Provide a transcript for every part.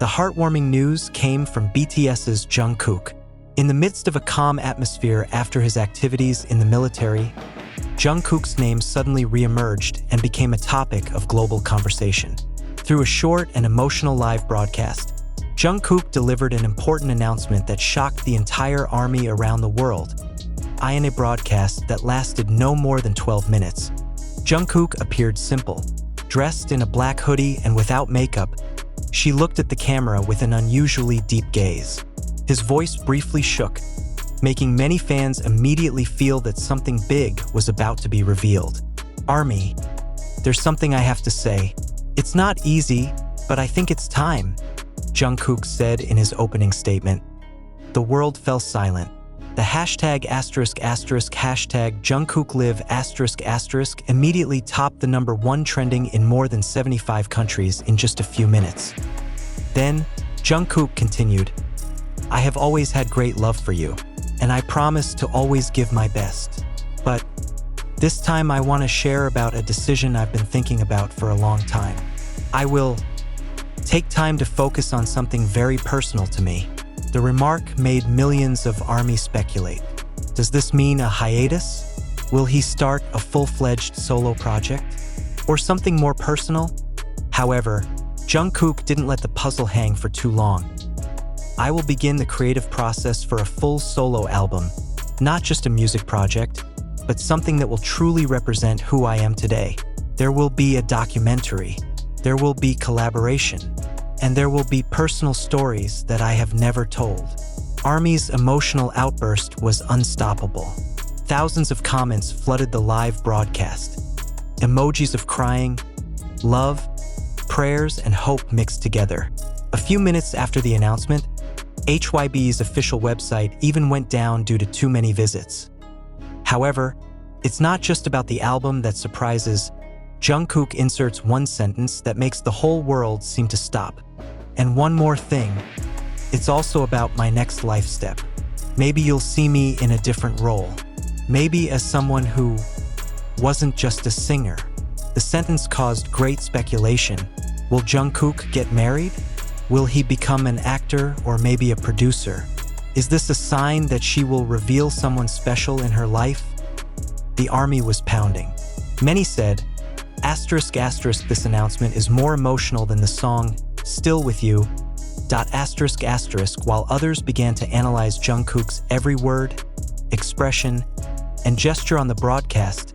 The heartwarming news came from BTS's Jungkook. In the midst of a calm atmosphere after his activities in the military, Jungkook's name suddenly re-emerged and became a topic of global conversation. Through a short and emotional live broadcast, Jungkook delivered an important announcement that shocked the entire army around the world. In a broadcast that lasted no more than 12 minutes, Jungkook appeared simple. Dressed in a black hoodie and without makeup, she looked at the camera with an unusually deep gaze. His voice briefly shook, making many fans immediately feel that something big was about to be revealed. "Army, there's something I have to say. It's not easy, but I think it's time," Jungkook said in his opening statement. The world fell silent. The hashtag ###Jungkooklive** immediately topped the #1 trending in more than 75 countries in just a few minutes. Then, Jungkook continued, "I have always had great love for you, and I promise to always give my best. But this time I want to share about a decision I've been thinking about for a long time. I will take time to focus on something very personal to me." The remark made millions of ARMY speculate. Does this mean a hiatus? Will he start a full-fledged solo project? Or something more personal? However, Jungkook didn't let the puzzle hang for too long. "I will begin the creative process for a full solo album, not just a music project, but something that will truly represent who I am today. There will be a documentary, there will be collaboration, and there will be personal stories that I have never told." ARMY's emotional outburst was unstoppable. Thousands of comments flooded the live broadcast. Emojis of crying, love, prayers, and hope mixed together. A few minutes after the announcement, HYB's official website even went down due to too many visits. However, it's not just about the album that surprises. Jungkook inserts one sentence that makes the whole world seem to stop. "And one more thing, it's also about my next life step. Maybe you'll see me in a different role. Maybe as someone who wasn't just a singer." The sentence caused great speculation. Will Jungkook get married? Will he become an actor or maybe a producer? Is this a sign that she will reveal someone special in her life? The ARMY was pounding. Many said, ***, this announcement is more emotional than the song Still With You, ***, while others began to analyze Jungkook's every word, expression, and gesture on the broadcast.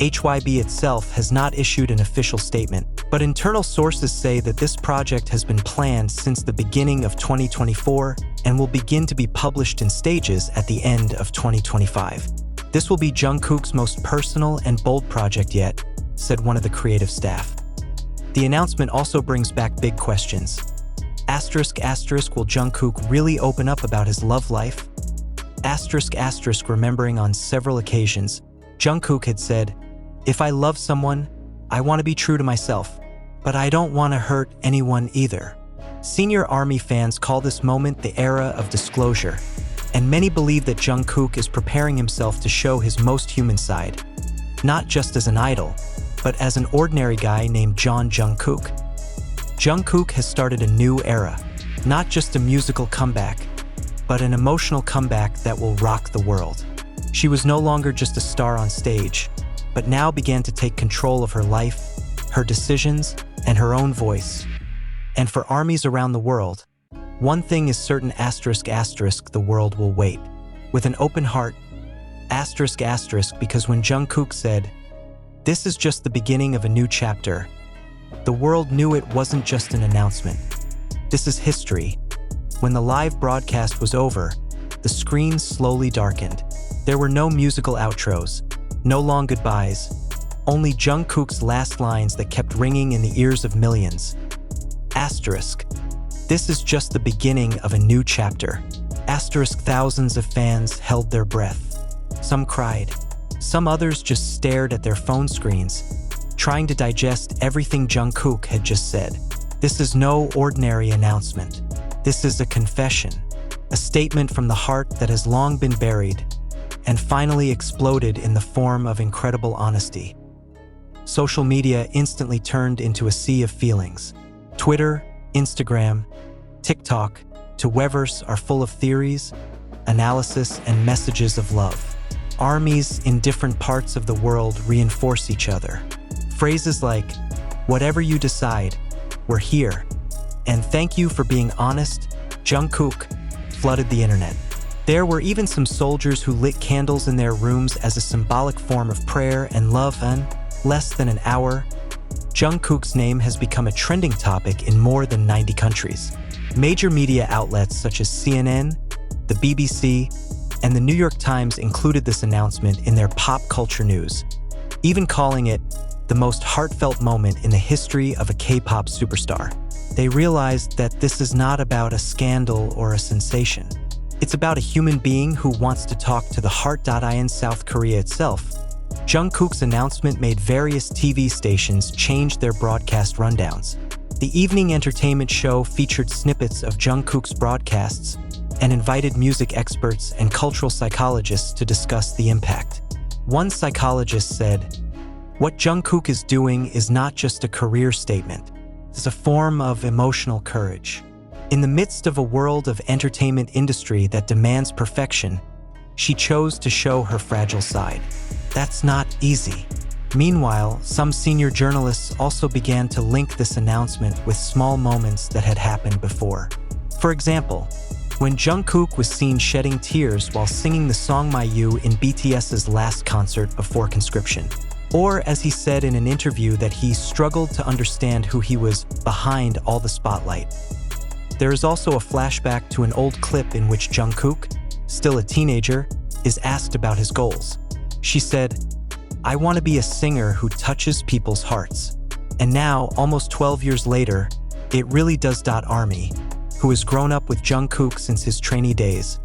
HYB itself has not issued an official statement, but internal sources say that this project has been planned since the beginning of 2024 and will begin to be published in stages at the end of 2025. "This will be Jungkook's most personal and bold project yet," said one of the creative staff. The announcement also brings back big questions. ***, will Jungkook really open up about his love life? ***, remembering on several occasions, Jungkook had said, "If I love someone, I want to be true to myself, but I don't want to hurt anyone either." Senior ARMY fans call this moment the era of disclosure, and many believe that Jungkook is preparing himself to show his most human side, not just as an idol, but as an ordinary guy named Jungkook. Jungkook has started a new era, not just a musical comeback, but an emotional comeback that will rock the world. She was no longer just a star on stage, but now began to take control of her life, her decisions, and her own voice. And for armies around the world, one thing is certain, ***, the world will wait. With an open heart, ***, because when Jungkook said, "This is just the beginning of a new chapter," the world knew it wasn't just an announcement. This is history. When the live broadcast was over, the screen slowly darkened. There were no musical outros, no long goodbyes, only Jungkook's last lines that kept ringing in the ears of millions. This is just the beginning of a new chapter. Thousands of fans held their breath. Some cried. Some others just stared at their phone screens, trying to digest everything Jungkook had just said. This is no ordinary announcement. This is a confession, a statement from the heart that has long been buried and finally exploded in the form of incredible honesty. Social media instantly turned into a sea of feelings. Twitter, Instagram, TikTok to Weverse are full of theories, analysis, and messages of love. Armies in different parts of the world reinforce each other. Phrases like, "Whatever you decide, we're here," and "Thank you for being honest, Jungkook," flooded the internet. There were even some soldiers who lit candles in their rooms as a symbolic form of prayer and love, and less than an hour, Jungkook's name has become a trending topic in more than 90 countries. Major media outlets such as CNN, the BBC, and the New York Times included this announcement in their pop culture news, even calling it the most heartfelt moment in the history of a K-pop superstar. They realized that this is not about a scandal or a sensation. It's about a human being who wants to talk to the heart. In South Korea itself, Jungkook's announcement made various TV stations change their broadcast rundowns. The evening entertainment show featured snippets of Jungkook's broadcasts and invited music experts and cultural psychologists to discuss the impact. One psychologist said, "What Jungkook is doing is not just a career statement. It's a form of emotional courage. In the midst of a world of entertainment industry that demands perfection, she chose to show her fragile side. That's not easy." Meanwhile, some senior journalists also began to link this announcement with small moments that had happened before. For example, when Jungkook was seen shedding tears while singing the song My You in BTS's last concert before conscription. Or, as he said in an interview, that he struggled to understand who he was behind all the spotlight. There is also a flashback to an old clip in which Jungkook, still a teenager, is asked about his goals. She said, "I want to be a singer who touches people's hearts." And now, almost 12 years later, it really does. Army, who has grown up with Jungkook since his trainee days,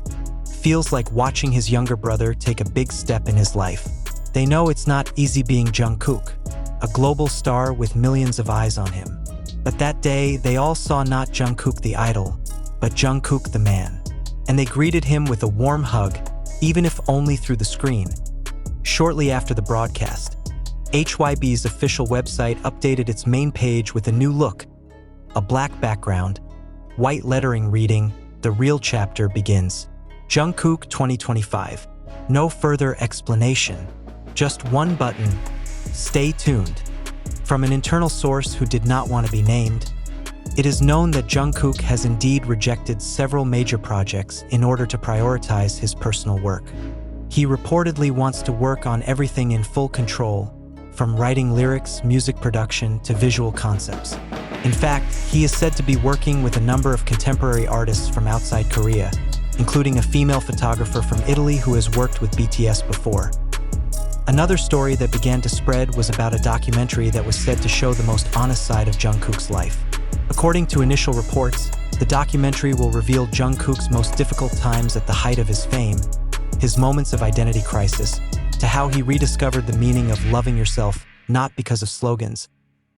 feels like watching his younger brother take a big step in his life. They know it's not easy being Jungkook, a global star with millions of eyes on him. But that day, they all saw not Jungkook the idol, but Jungkook the man. And they greeted him with a warm hug, even if only through the screen. Shortly after the broadcast, HYB's official website updated its main page with a new look, a black background, white lettering reading, "The real chapter begins. Jungkook 2025. No further explanation. Just one button. Stay tuned." From an internal source who did not want to be named, it is known that Jungkook has indeed rejected several major projects in order to prioritize his personal work. He reportedly wants to work on everything in full control, from writing lyrics, music production, to visual concepts. In fact, he is said to be working with a number of contemporary artists from outside Korea, including a female photographer from Italy who has worked with BTS before. Another story that began to spread was about a documentary that was said to show the most honest side of Jungkook's life. According to initial reports, the documentary will reveal Jungkook's most difficult times at the height of his fame, his moments of identity crisis, to how he rediscovered the meaning of loving yourself, not because of slogans,